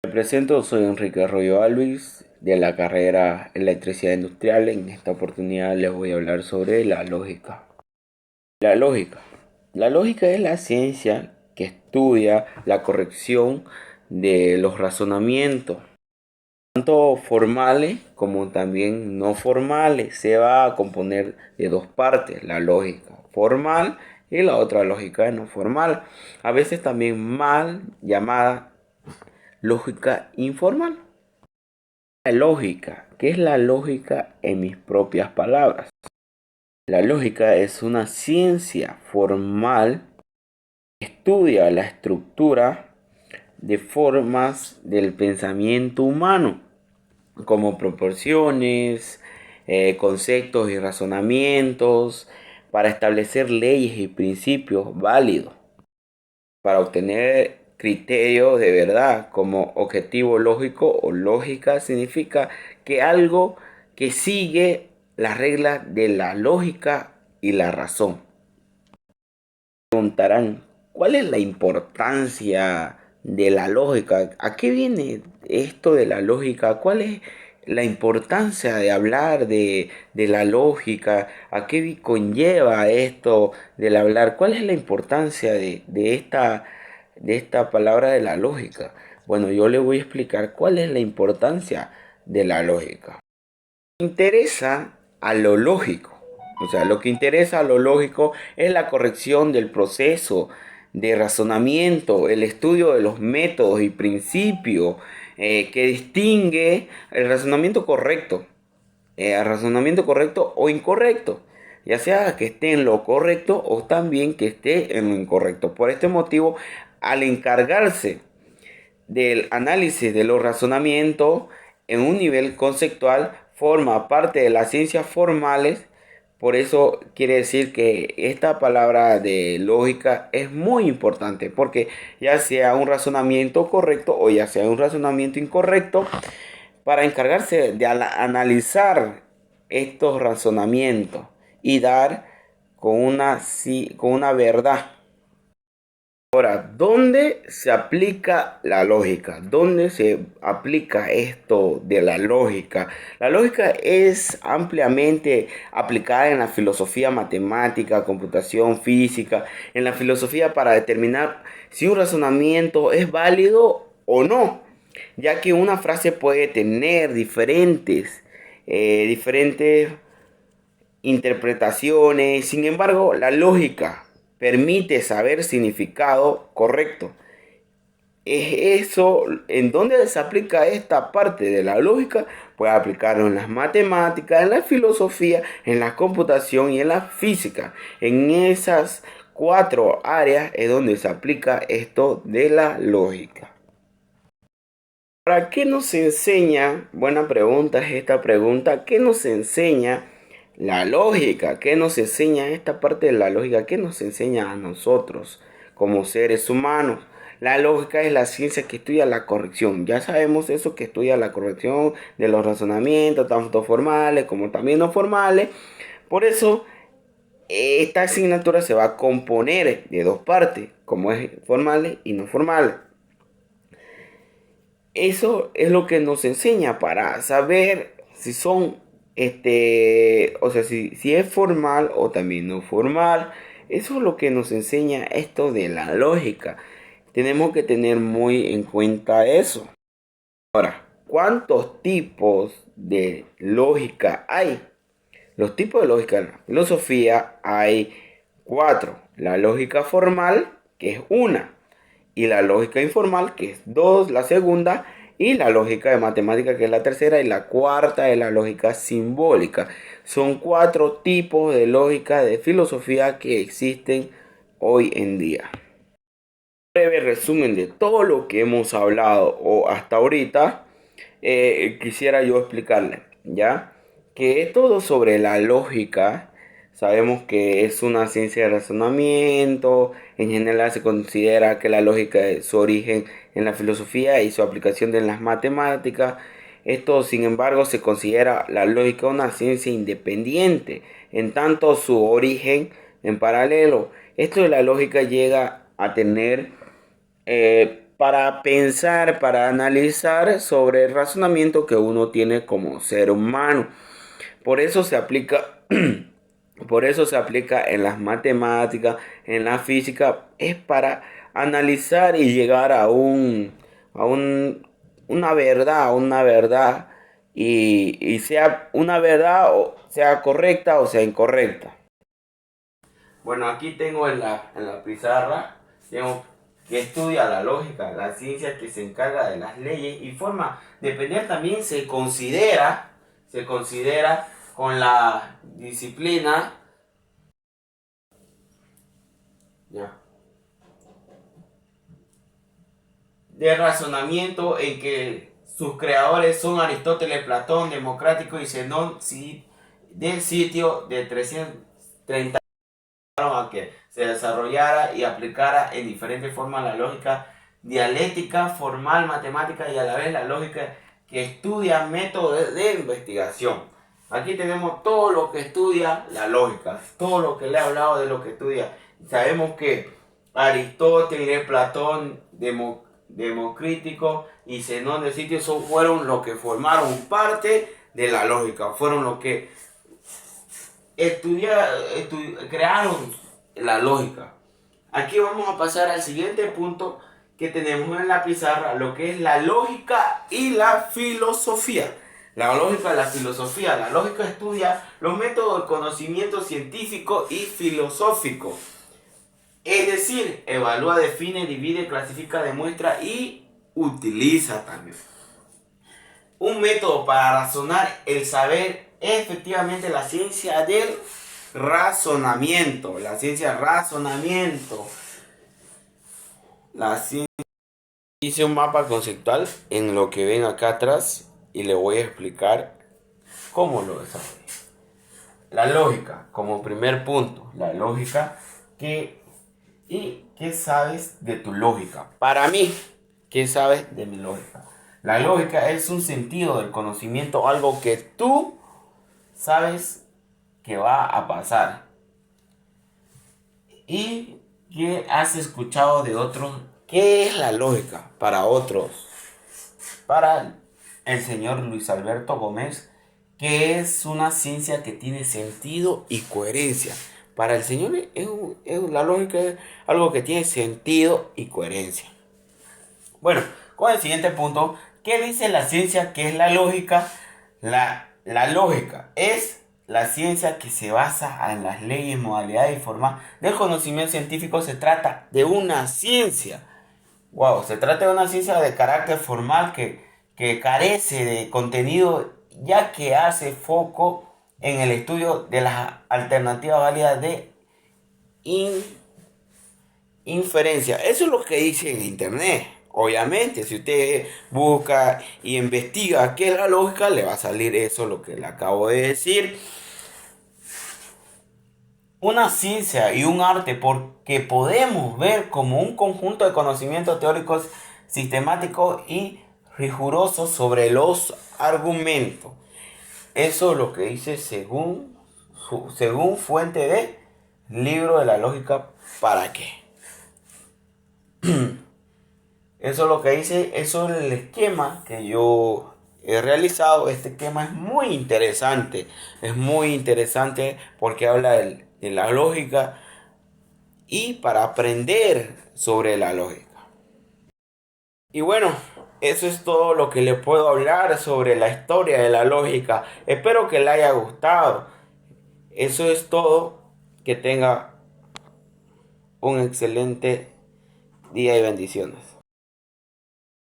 Me presento, soy Enrique Arroyo Alvis de la carrera Electricidad Industrial. En esta oportunidad les voy a hablar sobre la lógica. La lógica. La lógica es la ciencia que estudia la corrección de los razonamientos, tanto formales como también no formales. Se va a componer de dos partes, la lógica formal y la otra lógica no formal, a veces también mal llamada lógica informal. La lógica, ¿qué es la lógica en mis propias palabras? La lógica es una ciencia formal que estudia la estructura de formas del pensamiento humano, como proporciones, conceptos y razonamientos, para establecer leyes y principios válidos, para obtener criterios de verdad como objetivo lógico o lógica significa que algo que sigue las reglas de la lógica y la razón. Preguntarán, ¿cuál es la importancia de la lógica? ¿A qué viene esto de la lógica? ¿Cuál es la importancia de hablar de la lógica? ¿A qué conlleva esto del hablar? ¿Cuál es la importancia de esta palabra de la lógica? Bueno, yo le voy a explicar cuál es la importancia de la lógica. Interesa a lo lógico. O sea, lo que interesa a lo lógico es la corrección del proceso de razonamiento, el estudio de los métodos y principios que distingue el razonamiento correcto, al razonamiento correcto o incorrecto, ya sea que esté en lo correcto o también que esté en lo incorrecto. Por este motivo, al encargarse del análisis de los razonamientos en un nivel conceptual, forma parte de las ciencias formales. Por eso quiere decir que esta palabra de lógica es muy importante, porque ya sea un razonamiento correcto o ya sea un razonamiento incorrecto, para encargarse de analizar estos razonamientos y dar con una verdad. Ahora, ¿dónde se aplica la lógica? ¿Dónde se aplica esto de la lógica? La lógica es ampliamente aplicada en la filosofía matemática, computación, física, en la filosofía para determinar si un razonamiento es válido o no, ya que una frase puede tener diferentes interpretaciones. Sin embargo, la lógica permite saber significado correcto. Es eso en donde se aplica esta parte de la lógica. Puede aplicarlo en las matemáticas, en la filosofía, en la computación y en la física. En esas cuatro áreas es donde se aplica esto de la lógica. ¿Para qué nos enseña? Buena pregunta es esta pregunta. ¿Qué nos enseña la lógica? ¿Qué nos enseña esta parte de la lógica? ¿Qué nos enseña a nosotros como seres humanos? La lógica es la ciencia que estudia la corrección. Ya sabemos eso, que estudia la corrección de los razonamientos, tanto formales como también no formales. Por eso, esta asignatura se va a componer de dos partes, como es formales y no formales. Eso es lo que nos enseña para saber si son, o sea, si es formal o también no formal. Eso es lo que nos enseña esto de la lógica. Tenemos que tener muy en cuenta eso. Ahora, ¿cuántos tipos de lógica hay? Los tipos de lógica en la filosofía hay cuatro. La lógica formal, que es una, y la lógica informal, que es dos, la segunda, y la lógica de matemática, que es la tercera, y la cuarta es la lógica simbólica. Son cuatro tipos de lógica de filosofía que existen hoy en día. Breve resumen de todo lo que hemos hablado o hasta ahorita, quisiera yo explicarle, ¿ya? Que todo sobre la lógica, sabemos que es una ciencia de razonamiento. En general se considera que la lógica es su origen en la filosofía y su aplicación en las matemáticas. Esto, sin embargo, se considera la lógica una ciencia independiente, en tanto su origen en paralelo. Esto de la lógica llega a tener para pensar, para analizar sobre el razonamiento que uno tiene como ser humano. Por eso se aplica, por eso se aplica en las matemáticas, en la física, es para analizar y llegar a una verdad, y sea una verdad o sea correcta o sea incorrecta. Bueno, aquí tengo en la pizarra, tengo que estudia la lógica, la ciencia que se encarga de las leyes y forma de depender también se considera con la disciplina, ya, de razonamiento en que sus creadores son Aristóteles, Platón, Democrático y Zenón, del sitio de 330 a que se desarrollara y aplicara en diferentes formas la lógica dialéctica, formal, matemática y a la vez la lógica que estudia métodos de investigación. Aquí tenemos todo lo que estudia la lógica, todo lo que le he hablado de lo que estudia. Sabemos que Aristóteles, Platón, Democrítico y Zenón de Sitio fueron los que formaron parte de la lógica, fueron los que crearon la lógica. Aquí vamos a pasar al siguiente punto que tenemos en la pizarra, lo que es la lógica y la filosofía. La lógica y la filosofía. La lógica estudia los métodos de conocimiento científico y filosófico. Es decir, evalúa, define, divide, clasifica, demuestra y utiliza también un método para razonar el saber. Es efectivamente la ciencia del razonamiento. La ciencia del razonamiento. La ciencia. Hice un mapa conceptual en lo que ven acá atrás y le voy a explicar cómo lo desarrollé. La lógica, como primer punto. La lógica, ¿qué sabes de tu lógica? Para mí, ¿qué sabes de mi lógica? La lógica es un sentido del conocimiento, algo que tú sabes que va a pasar y que has escuchado de otros. ¿Qué es la lógica para otros? Para el señor Luis Alberto Gómez, que es una ciencia que tiene sentido y coherencia. Para el señor la lógica es algo que tiene sentido y coherencia. Bueno, con el siguiente punto, ¿qué dice la ciencia que es la lógica? La lógica es la ciencia que se basa en las leyes, modalidades y formas del conocimiento científico. Se trata de una ciencia. Wow, se trata de una ciencia de carácter formal que carece de contenido, ya que hace foco en el estudio de las alternativas válidas de inferencia. Eso es lo que dice en internet. Obviamente, si usted busca y investiga qué es la lógica, le va a salir eso, lo que le acabo de decir. Una ciencia y un arte porque podemos ver como un conjunto de conocimientos teóricos sistemáticos y rigurosos sobre los argumentos. Eso es lo que dice según fuente de libro de la lógica. ¿Para qué? Eso es lo que dice, eso es el esquema que yo he realizado. Este esquema es muy interesante porque habla de la lógica y para aprender sobre la lógica. Y bueno, eso es todo lo que le puedo hablar sobre la historia de la lógica. Espero que le haya gustado. Eso es todo. Que tenga un excelente día y bendiciones.